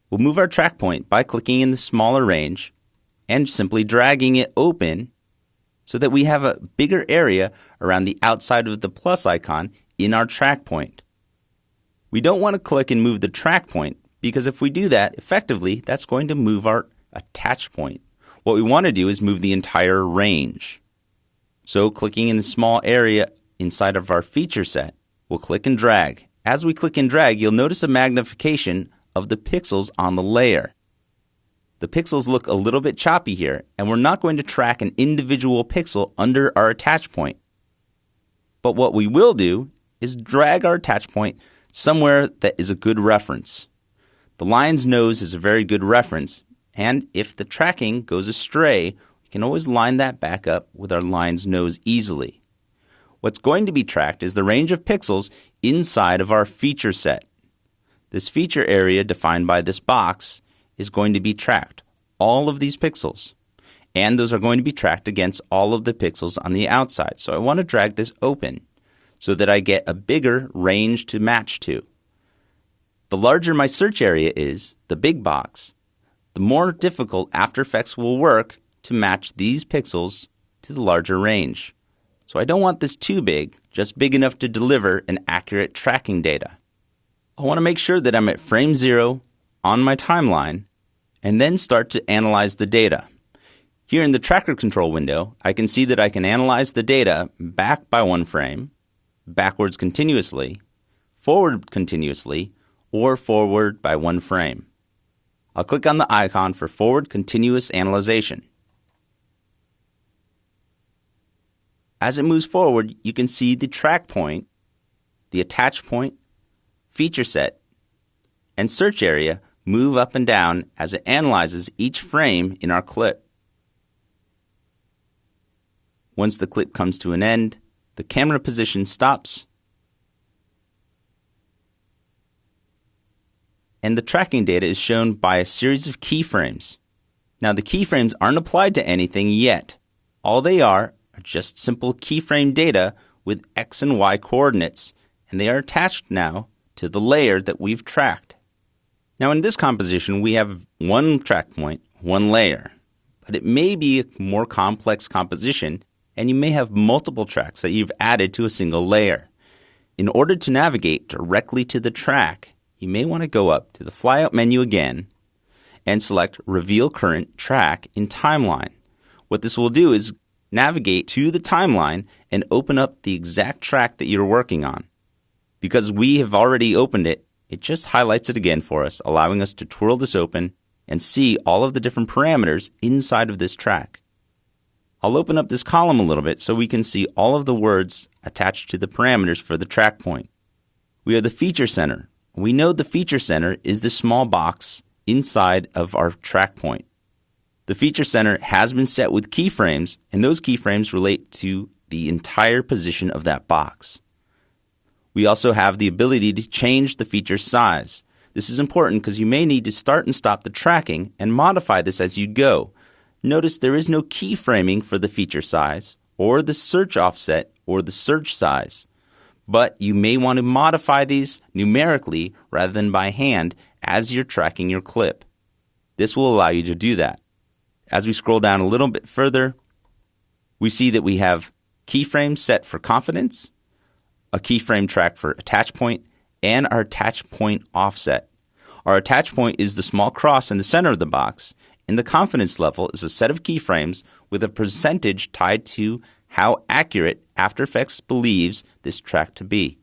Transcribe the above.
We'll move our track point by clicking in the smaller range and simply dragging it open so that we have a bigger area around the outside of the plus icon in our track point. We don't want to click and move the track point because if we do that, effectively, that's going to move our attach point. What we want to do is move the entire range. So clicking in the small area inside of our feature set, we'll click and drag. As we click and drag, you'll notice a magnification of the pixels on the layer. The pixels look a little bit choppy here, and we're not going to track an individual pixel under our attach point. But what we will do is drag our attach point somewhere that is a good reference. The lion's nose is a very good reference, and if the tracking goes astray, we can always line that back up with our lion's nose easily. What's going to be tracked is the range of pixels inside of our feature set. This feature area defined by this box is going to be tracked, all of these pixels. And those are going to be tracked against all of the pixels on the outside. So I want to drag this open so that I get a bigger range to match to. The larger my search area is, the big box, the more difficult After Effects will work to match these pixels to the larger range. So I don't want this too big, just big enough to deliver an accurate tracking data. I want to make sure that I'm at frame 0 on my timeline and then start to analyze the data. Here in the tracker control window, I can see that I can analyze the data back by 1 frame, backwards continuously, forward continuously, or forward by 1 frame. I'll click on the icon for forward continuous analyzation. As it moves forward, you can see the track point, the attach point, feature set, and search area move up and down as it analyzes each frame in our clip. Once the clip comes to an end, the camera position stops, and the tracking data is shown by a series of keyframes. Now, the keyframes aren't applied to anything yet. All they are just simple keyframe data with X and Y coordinates, and they are attached now to the layer that we've tracked. Now in this composition, we have 1 track point, 1 layer, but it may be a more complex composition, and you may have multiple tracks that you've added to a single layer. In order to navigate directly to the track, you may want to go up to the flyout menu again and select Reveal Current Track in Timeline. What this will do is navigate to the timeline and open up the exact track that you're working on. Because we have already opened it, it just highlights it again for us, allowing us to twirl this open and see all of the different parameters inside of this track. I'll open up this column a little bit so we can see all of the words attached to the parameters for the track point. We have the feature center. We know the feature center is the small box inside of our track point. The feature center has been set with keyframes, and those keyframes relate to the entire position of that box. We also have the ability to change the feature size. This is important because you may need to start and stop the tracking and modify this as you go. Notice there is no keyframing for the feature size, or the search offset, or the search size. But you may want to modify these numerically rather than by hand as you're tracking your clip. This will allow you to do that. As we scroll down a little bit further, we see that we have keyframes set for confidence, a keyframe track for attach point, and our attach point offset. Our attach point is the small cross in the center of the box, and the confidence level is a set of keyframes with a percentage tied to how accurate After Effects believes this track to be.